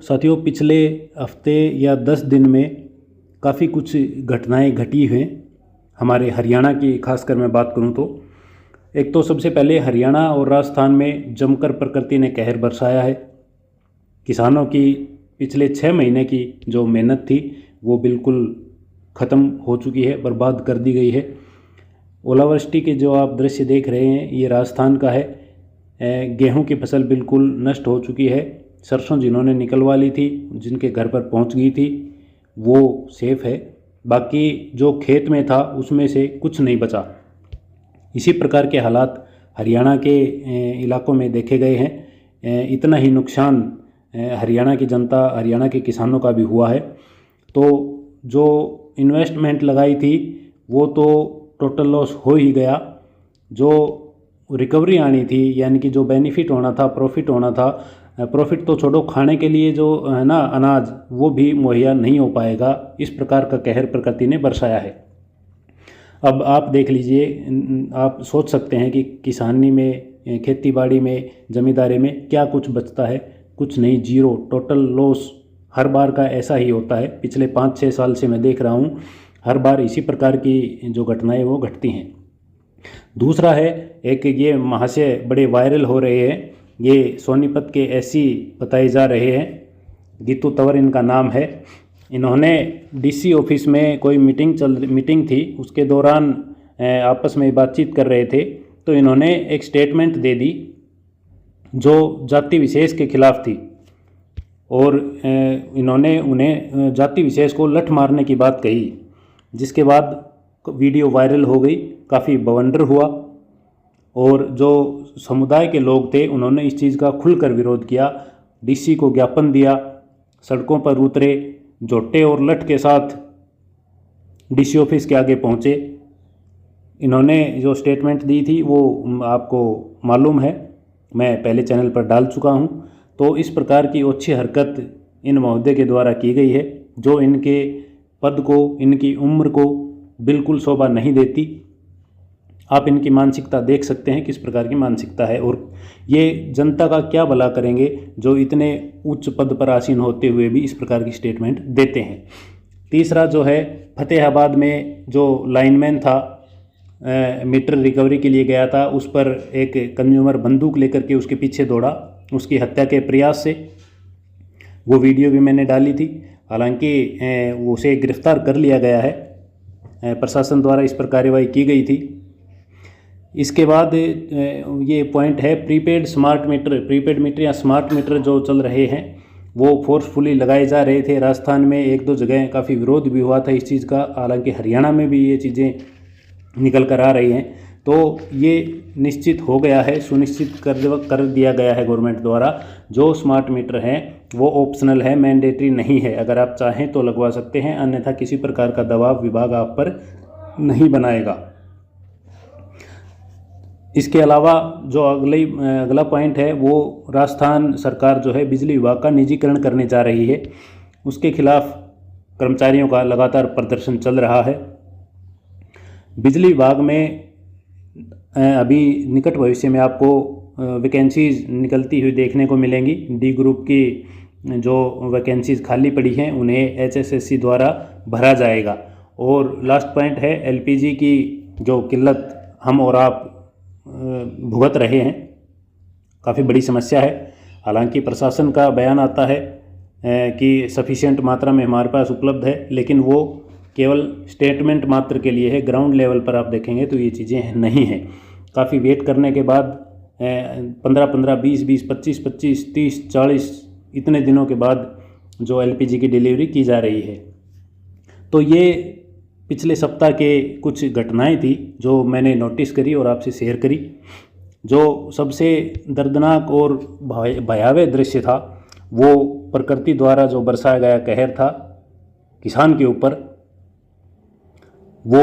साथियों, पिछले हफ्ते या 10 दिन में काफ़ी कुछ घटनाएं घटी हैं हमारे हरियाणा की। खासकर मैं बात करूं तो एक तो सबसे पहले हरियाणा और राजस्थान में जमकर प्रकृति ने कहर बरसाया है। किसानों की पिछले 6 महीने की जो मेहनत थी वो बिल्कुल ख़त्म हो चुकी है, बर्बाद कर दी गई है। ओलावृष्टि के जो आप दृश्य देख रहे हैं ये राजस्थान का है। गेहूं की फसल बिल्कुल नष्ट हो चुकी है। सरसों जिन्होंने निकलवा ली थी, जिनके घर पर पहुंच गई थी, वो सेफ है। बाकी जो खेत में था उसमें से कुछ नहीं बचा। इसी प्रकार के हालात हरियाणा के इलाकों में देखे गए हैं। इतना ही नुकसान हरियाणा की जनता, हरियाणा के किसानों का भी हुआ है। तो जो इन्वेस्टमेंट लगाई थी वो तो टोटल लॉस हो ही गया। जो रिकवरी आनी थी, यानी कि जो बेनिफिट होना था, प्रॉफिट होना था, प्रॉफिट तो छोड़ो, खाने के लिए जो है ना अनाज, वो भी मुहैया नहीं हो पाएगा। इस प्रकार का कहर प्रकृति ने बरसाया है। अब आप देख लीजिए, आप सोच सकते हैं कि किसानी में, खेती बाड़ी में, ज़मींदारी में क्या कुछ बचता है? कुछ नहीं, जीरो, टोटल लॉस। हर बार का ऐसा ही होता है। पिछले 5-6 साल से मैं देख रहा हूँ, हर बार इसी प्रकार की जो घटनाएं वो घटती हैं। दूसरा है, एक ये महाशय बड़े वायरल हो रहे हैं, ये सोनीपत के एससी बताए जा रहे हैं। गीतू तंवर इनका नाम है। इन्होंने डीसी ऑफिस में कोई मीटिंग थी, उसके दौरान आपस में बातचीत कर रहे थे, तो इन्होंने एक स्टेटमेंट दे दी जो जाति विशेष के खिलाफ थी। और इन्होंने उन्हें जाति विशेष को लठ मारने की बात कही, जिसके बाद वीडियो वायरल हो गई, काफ़ी बवंडर हुआ। और जो समुदाय के लोग थे उन्होंने इस चीज़ का खुलकर विरोध किया, डीसी को ज्ञापन दिया, सड़कों पर उतरे, झोटे और लठ के साथ डीसी ऑफिस के आगे पहुँचे। इन्होंने जो स्टेटमेंट दी थी वो आपको मालूम है, मैं पहले चैनल पर डाल चुका हूँ। तो इस प्रकार की ओछी हरकत इन महोदय के द्वारा की गई है, जो इनके पद को, इनकी उम्र को बिल्कुल शोभा नहीं देती। आप इनकी मानसिकता देख सकते हैं किस प्रकार की मानसिकता है, और ये जनता का क्या भला करेंगे जो इतने उच्च पद पर आसीन होते हुए भी इस प्रकार की स्टेटमेंट देते हैं। तीसरा जो है, फतेहाबाद में जो लाइनमैन था, मीटर रिकवरी के लिए गया था, उस पर एक कंज्यूमर बंदूक लेकर के उसके पीछे दौड़ा, उसकी हत्या के प्रयास से। वो वीडियो भी मैंने डाली थी। हालांकि उसे गिरफ्तार कर लिया गया है, प्रशासन द्वारा इस पर कार्रवाई की गई थी। इसके बाद ये पॉइंट है, प्रीपेड मीटर या स्मार्ट मीटर जो चल रहे हैं वो फोर्सफुली लगाए जा रहे थे। राजस्थान में 1-2 जगह काफ़ी विरोध भी हुआ था इस चीज़ का, हालांकि हरियाणा में भी ये चीज़ें निकल कर आ रही हैं। तो ये निश्चित हो गया है, सुनिश्चित कर दिया गया है गवर्नमेंट द्वारा, जो स्मार्ट मीटर हैं वो ऑप्शनल है, मैंडेटरी नहीं है। अगर आप चाहें तो लगवा सकते हैं, अन्यथा किसी प्रकार का दबाव विभाग आप पर नहीं बनाएगा। इसके अलावा जो अगला पॉइंट है, वो राजस्थान सरकार जो है बिजली विभाग का निजीकरण करने जा रही है। उसके खिलाफ कर्मचारियों का लगातार प्रदर्शन चल रहा है। बिजली विभाग में अभी निकट भविष्य में आपको वैकेंसीज निकलती हुई देखने को मिलेंगी। डी ग्रुप की जो वैकेंसीज खाली पड़ी हैं उन्हें एचएसएससी द्वारा भरा जाएगा। और लास्ट पॉइंट है, एलपीजी की जो किल्लत हम और आप भुगत रहे हैं, काफ़ी बड़ी समस्या है। हालांकि प्रशासन का बयान आता है कि सफिशिएंट मात्रा में हमारे पास उपलब्ध है, लेकिन वो केवल स्टेटमेंट मात्र के लिए है। ग्राउंड लेवल पर आप देखेंगे तो ये चीज़ें नहीं हैं। काफ़ी वेट करने के बाद 15-15, 20-20, 25-25, 30-40 इतने दिनों के बाद जो एलपीजी की डिलीवरी की जा रही है। तो ये पिछले सप्ताह के कुछ घटनाएं थी जो मैंने नोटिस करी और आपसे शेयर करी। जो सबसे दर्दनाक और भयावह दृश्य था वो प्रकृति द्वारा जो बरसाया गया कहर था किसान के ऊपर, वो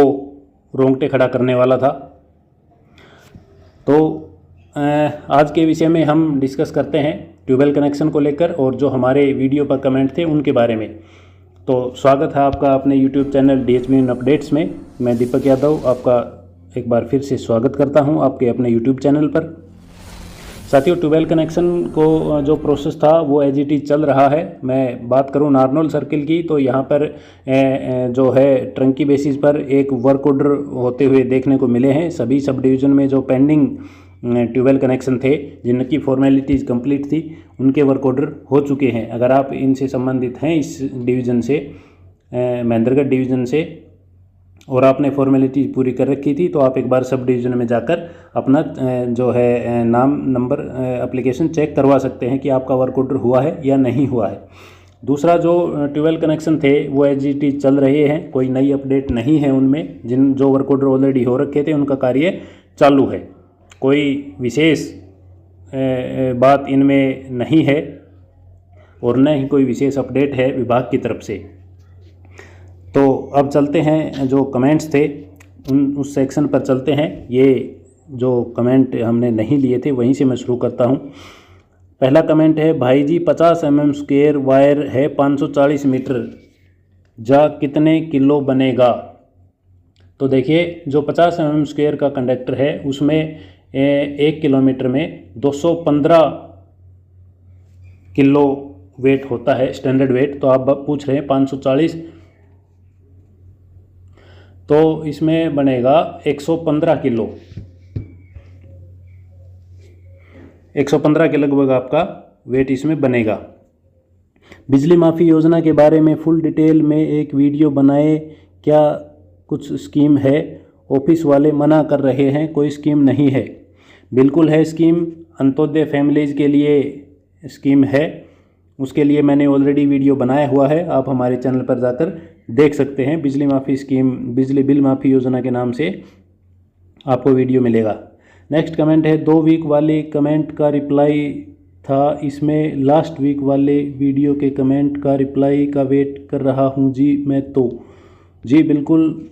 रोंगटे खड़ा करने वाला था। तो आज के विषय में हम डिस्कस करते हैं ट्यूबवेल कनेक्शन को लेकर, और जो हमारे वीडियो पर कमेंट थे उनके बारे में। तो स्वागत है आपका अपने यूट्यूब चैनल डीएचबी इन अपडेट्स में। मैं दीपक यादव आपका एक बार फिर से स्वागत करता हूं आपके अपने यूट्यूब चैनल पर। साथियों, ट्यूबवेल कनेक्शन को जो प्रोसेस था वो एज इट इज़ चल रहा है। मैं बात करूं नारनौल सर्किल की तो यहाँ पर जो है ट्रंकी बेसिस पर एक वर्क ऑर्डर होते हुए देखने को मिले हैं। सभी सब डिवीज़न में जो पेंडिंग ट्यूबवेल कनेक्शन थे, जिनकी फॉर्मेलिटीज़ कंप्लीट थी, उनके वर्क ऑर्डर हो चुके हैं। अगर आप इनसे संबंधित हैं, इस डिवीज़न से, महेंद्रगढ़ डिवीज़न से, और आपने फॉर्मेलिटी पूरी कर रखी थी, तो आप एक बार सब डिवीज़न में जाकर अपना जो है नाम, नंबर, एप्लीकेशन चेक करवा सकते हैं कि आपका वर्क ऑर्डर हुआ है या नहीं हुआ है। दूसरा, जो ट्यूबवेल कनेक्शन थे वो एज इट इज़ चल रहे हैं, कोई नई अपडेट नहीं है उनमें। जो वर्क ऑर्डर ऑलरेडी हो रखे थे उनका कार्य चालू है। कोई विशेष बात इनमें नहीं है और न ही कोई विशेष अपडेट है विभाग की तरफ से। तो अब चलते हैं, जो कमेंट्स थे उस सेक्शन पर चलते हैं। ये जो कमेंट हमने नहीं लिए थे वहीं से मैं शुरू करता हूँ। पहला कमेंट है, भाई जी 50 mm स्क्वायर वायर है, 540 मीटर, जा कितने किलो बनेगा? तो देखिए, जो 50 mm स्क्वायर का कंडक्टर है उसमें 1 किलोमीटर में 215 किलो वेट होता है, स्टैंडर्ड वेट। तो आप पूछ रहे हैं 540, तो इसमें बनेगा 115 किलो, 115 के लगभग आपका वेट इसमें बनेगा। बिजली माफ़ी योजना के बारे में फुल डिटेल में एक वीडियो बनाए, क्या कुछ स्कीम है? ऑफिस वाले मना कर रहे हैं, कोई स्कीम नहीं है। बिल्कुल है स्कीम, अंत्योदय फैमिलीज़ के लिए स्कीम है। उसके लिए मैंने ऑलरेडी वीडियो बनाया हुआ है, आप हमारे चैनल पर जाकर देख सकते हैं। बिजली माफ़ी स्कीम, बिजली बिल माफ़ी योजना के नाम से आपको वीडियो मिलेगा। नेक्स्ट कमेंट है, 2 वीक वाले कमेंट का रिप्लाई था, इसमें लास्ट वीक वाले वीडियो के कमेंट का रिप्लाई का वेट कर रहा हूँ जी मैं तो। जी बिल्कुल,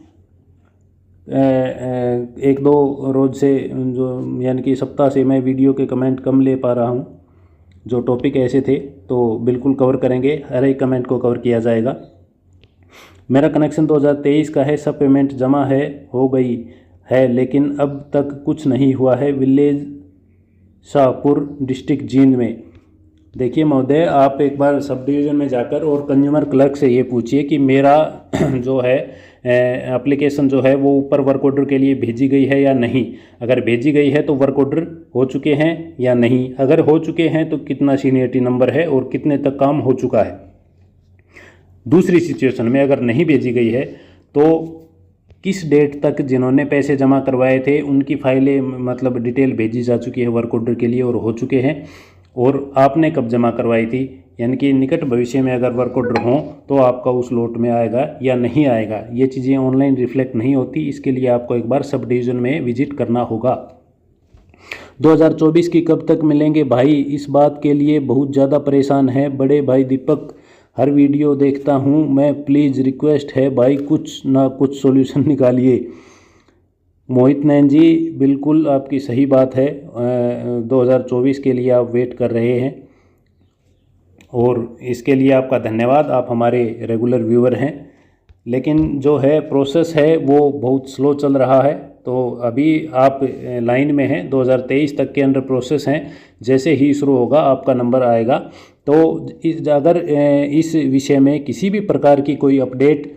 1-2 रोज़ से, जो यानी कि सप्ताह से मैं वीडियो के कमेंट कम ले पा रहा हूँ। जो टॉपिक ऐसे थे तो बिल्कुल कवर करेंगे, हर एक कमेंट को कवर किया जाएगा। मेरा कनेक्शन 2023 का है, सब पेमेंट जमा हो गई है, लेकिन अब तक कुछ नहीं हुआ है, विलेज शाहपुर, डिस्ट्रिक्ट जींद में। देखिए महोदय, आप एक बार सब डिवीज़न में जाकर और कंज्यूमर क्लर्क से ये पूछिए कि मेरा जो है एप्लीकेशन जो है वो ऊपर वर्क ऑर्डर के लिए भेजी गई है या नहीं। अगर भेजी गई है तो वर्क ऑर्डर हो चुके हैं या नहीं। अगर हो चुके हैं तो कितना सीनियरिटी नंबर है और कितने तक काम हो चुका है। दूसरी सिचुएशन में अगर नहीं भेजी गई है तो किस डेट तक जिन्होंने पैसे जमा करवाए थे उनकी फाइलें, मतलब डिटेल भेजी जा चुकी है वर्क ऑर्डर के लिए और हो चुके हैं, और आपने कब जमा करवाई थी, यानी कि निकट भविष्य में अगर वर्क ऑर्डर हो तो आपका उस लोट में आएगा या नहीं आएगा। ये चीज़ें ऑनलाइन रिफ्लेक्ट नहीं होती, इसके लिए आपको एक बार सब डिवीज़न में विजिट करना होगा। 2024 की कब तक मिलेंगे भाई? इस बात के लिए बहुत ज़्यादा परेशान है बड़े भाई दीपक, हर वीडियो देखता हूँ मैं, प्लीज़ रिक्वेस्ट है भाई कुछ ना कुछ सॉल्यूशन निकालिए। मोहित नैन जी, बिल्कुल आपकी सही बात है, 2024 के लिए आप वेट कर रहे हैं और इसके लिए आपका धन्यवाद, आप हमारे रेगुलर व्यूअर हैं। लेकिन जो है प्रोसेस है वो बहुत स्लो चल रहा है, तो अभी आप लाइन में हैं, 2023 तक के अंडर प्रोसेस हैं। जैसे ही शुरू होगा आपका नंबर आएगा। तो अगर इस विषय में किसी भी प्रकार की कोई अपडेट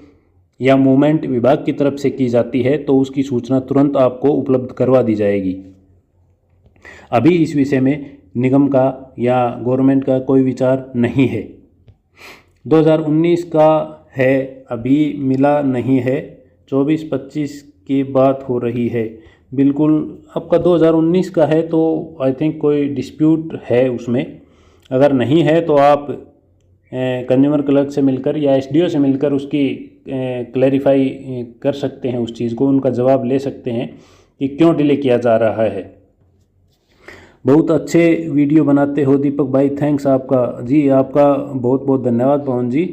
या मूवमेंट विभाग की तरफ से की जाती है तो उसकी सूचना तुरंत आपको उपलब्ध करवा दी जाएगी। अभी इस विषय में निगम का या गवर्नमेंट का कोई विचार नहीं है। 2019 का है, अभी मिला नहीं है, 24-25 की बात हो रही है। बिल्कुल, आपका 2019 का है तो आई थिंक कोई डिस्प्यूट है उसमें। अगर नहीं है तो आप कंज्यूमर क्लर्क से मिलकर या एसडीओ से मिलकर उसकी क्लैरिफाई कर सकते हैं, उस चीज़ को उनका जवाब ले सकते हैं कि क्यों डिले किया जा रहा है। बहुत अच्छे वीडियो बनाते हो दीपक भाई, थैंक्स आपका। जी आपका बहुत बहुत धन्यवाद पवन जी,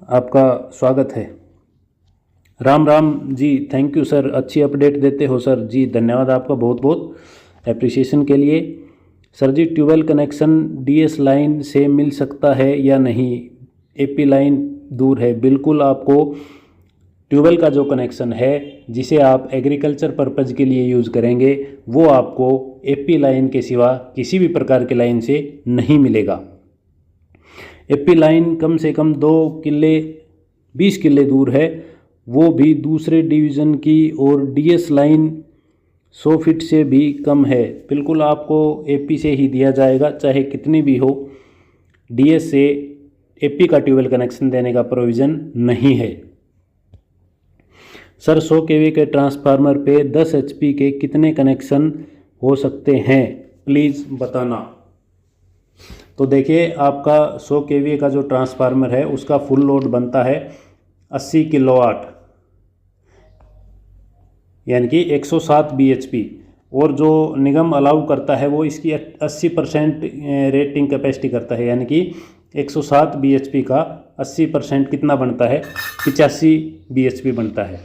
आपका स्वागत है। Ram Ram ji, thank you sir, अच्छी अपडेट देते हो सर। जी धन्यवाद आपका बहुत बहुत एप्रिसिएशन के लिए। सर जी, ट्यूबवेल कनेक्शन डीएस लाइन से मिल सकता है या नहीं? एपी लाइन दूर है। बिल्कुल आपको ट्यूबवेल का जो कनेक्शन है जिसे आप एग्रीकल्चर पर्पज़ के लिए यूज़ करेंगे वो आपको एपी लाइन के सिवा किसी भी प्रकार के लाइन से नहीं मिलेगा। एपी लाइन कम से कम 2 किले 20 किले दूर है, वो भी दूसरे डिवीज़न की, और डीएस लाइन 100 फीट से भी कम है। बिल्कुल आपको एपी से ही दिया जाएगा, चाहे कितनी भी हो। डीएस से एपी का ट्यूबवेल कनेक्शन देने का प्रोविज़न नहीं है। सर 100 केवी के ट्रांसफार्मर पे 10 एचपी के कितने कनेक्शन हो सकते हैं, प्लीज़ बताना। तो देखिए, आपका 100 केवी का जो ट्रांसफार्मर है उसका फुल लोड बनता है 80 किलोवाट, यानी कि 107 बीएचपी, और जो निगम अलाउ करता है वो इसकी 80% रेटिंग कैपेसिटी करता है, यानी कि 107 बीएचपी का 80% कितना बनता है, 85 बीएचपी बनता है।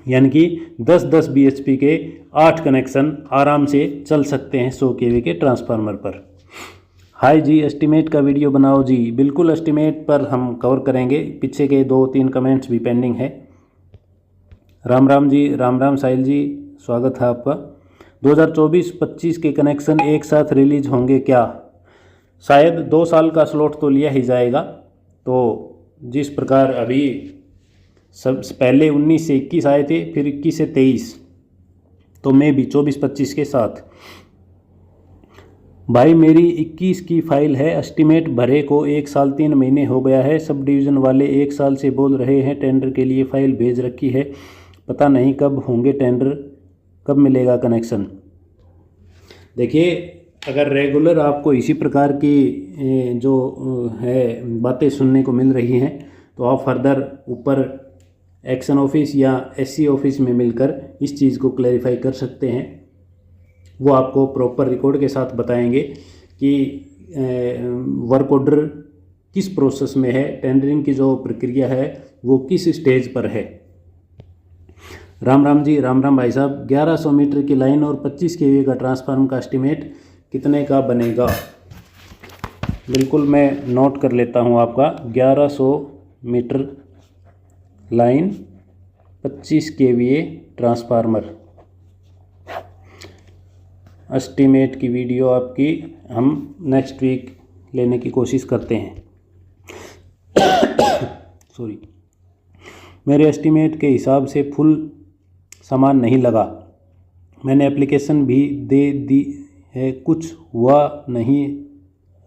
यानी कि 10-10 बीएचपी के 8 कनेक्शन आराम से चल सकते हैं 100 केवी के ट्रांसफार्मर पर। हाय जी, एस्टीमेट का वीडियो बनाओ जी। बिल्कुल, एस्टीमेट पर हम कवर करेंगे। पीछे के 2-3 कमेंट्स भी पेंडिंग है। राम राम जी, राम राम साहिल जी, स्वागत है आपका। 2024-25 के कनेक्शन एक साथ रिलीज होंगे क्या? शायद 2 साल का स्लॉट तो लिया ही जाएगा। तो जिस प्रकार अभी सब पहले 19 से 21 आए थे, फिर 21 से 23, तो मैं भी 24-25 के साथ। भाई मेरी 21 की फाइल है, एस्टीमेट भरे को 1 साल 3 महीने हो गया है। सब डिवीज़न वाले 1 साल से बोल रहे हैं टेंडर के लिए फाइल भेज रखी है, पता नहीं कब होंगे टेंडर, कब मिलेगा कनेक्शन। देखिए, अगर रेगुलर आपको इसी प्रकार की जो है बातें सुनने को मिल रही हैं तो आप फर्दर ऊपर एक्शन ऑफिस या एससी ऑफिस में मिलकर इस चीज़ को क्लैरिफाई कर सकते हैं। वो आपको प्रॉपर रिकॉर्ड के साथ बताएंगे कि वर्क ऑर्डर किस प्रोसेस में है, टेंडरिंग की जो प्रक्रिया है वो किस स्टेज पर है। राम राम जी, राम राम भाई साहब। 1100 मीटर की लाइन और 25 केवी का ट्रांसफार्मर का एस्टीमेट कितने का बनेगा? बिल्कुल, मैं नोट कर लेता हूँ आपका। 1100 metre line, 25 KVA transformer, estimate की वीडियो आपकी हम नेक्स्ट वीक लेने की कोशिश करते हैं। सॉरी, मेरे एस्टीमेट के हिसाब से फुल सामान नहीं लगा। मैंने एप्लीकेशन भी दे दी है, कुछ हुआ नहीं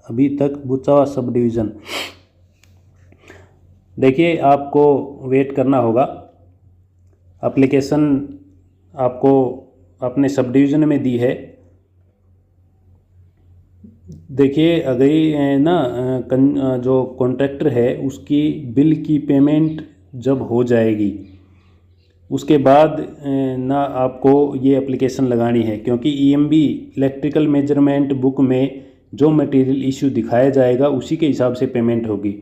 अभी तक। बुचावा सब डिवीज़न। देखिए, आपको वेट करना होगा। एप्लीकेशन आपको अपने सब डिवीज़न में दी है। देखिए, अगर ना जो कॉन्ट्रैक्टर है उसकी बिल की पेमेंट जब हो जाएगी उसके बाद ना आपको ये एप्लीकेशन लगानी है, क्योंकि ईएमबी इलेक्ट्रिकल मेजरमेंट बुक में जो मटेरियल इशू दिखाया जाएगा उसी के हिसाब से पेमेंट होगी।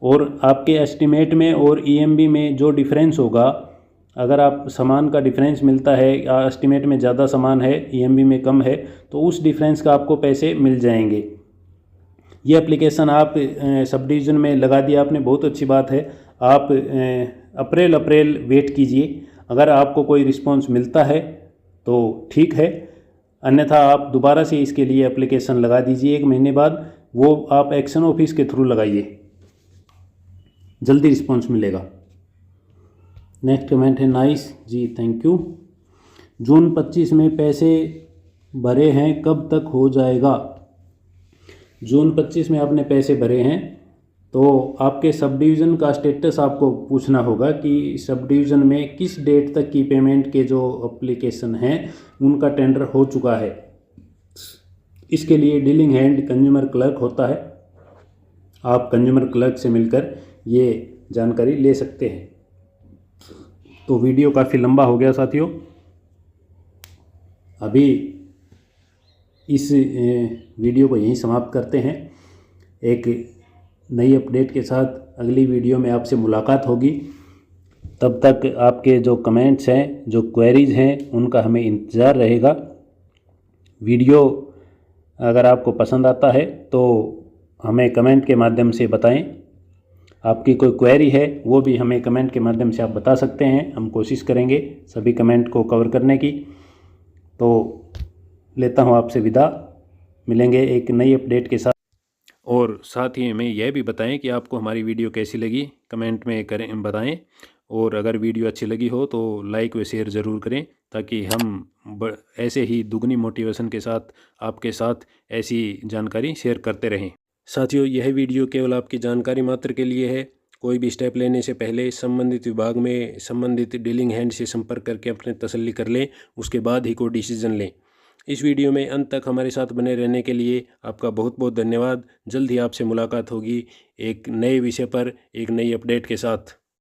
और आपके एस्टीमेट में और ईएमबी में जो डिफरेंस होगा, अगर आप सामान का डिफरेंस मिलता है या एस्टीमेट में ज़्यादा सामान है, ईएमबी में कम है, तो उस डिफरेंस का आपको पैसे मिल जाएंगे। ये एप्लीकेशन आप सब डिवीज़न में लगा दिया आपने, बहुत अच्छी बात है। आप अप्रैल वेट कीजिए। अगर आपको कोई रिस्पांस मिलता है तो ठीक है, अन्यथा आप दोबारा से इसके लिए एप्लीकेशन लगा दीजिए 1 महीने बाद। वो आप एक्शन ऑफिस के थ्रू लगाइए, जल्दी रिस्पांस मिलेगा। नेक्स्ट कमेंट है नाइस जी, थैंक यू। जून 25 में पैसे भरे हैं, कब तक हो जाएगा? जून 25 में आपने पैसे भरे हैं तो आपके सब डिवीज़न का स्टेटस आपको पूछना होगा कि सब डिवीज़न में किस डेट तक की पेमेंट के जो एप्लीकेशन हैं उनका टेंडर हो चुका है। इसके लिए डीलिंग हैंड कंज्यूमर क्लर्क होता है, आप कंज्यूमर क्लर्क से मिलकर ये जानकारी ले सकते हैं। तो वीडियो काफ़ी लंबा हो गया साथियों, अभी इस वीडियो को यहीं समाप्त करते हैं। एक नई अपडेट के साथ अगली वीडियो में आपसे मुलाकात होगी। तब तक आपके जो कमेंट्स हैं, जो क्वेरीज हैं, उनका हमें इंतज़ार रहेगा। वीडियो अगर आपको पसंद आता है तो हमें कमेंट के माध्यम से बताएं। आपकी कोई क्वेरी है वो भी हमें कमेंट के माध्यम से आप बता सकते हैं। हम कोशिश करेंगे सभी कमेंट को कवर करने की। तो लेता हूँ आपसे विदा, मिलेंगे एक नई अपडेट के साथ। और साथ ही हमें यह भी बताएं कि आपको हमारी वीडियो कैसी लगी, कमेंट में करें बताएं। और अगर वीडियो अच्छी लगी हो तो लाइक व शेयर ज़रूर करें, ताकि हम ऐसे ही दुगनी मोटिवेशन के साथ आपके साथ ऐसी जानकारी शेयर करते रहें। साथियों, यह वीडियो केवल आपकी जानकारी मात्र के लिए है। कोई भी स्टेप लेने से पहले संबंधित विभाग में संबंधित डीलिंग हैंड से संपर्क करके अपने तसल्ली कर लें, उसके बाद ही कोई डिसीजन लें। इस वीडियो में अंत तक हमारे साथ बने रहने के लिए आपका बहुत बहुत धन्यवाद। जल्द ही आपसे मुलाकात होगी एक नए विषय पर, एक नई अपडेट के साथ।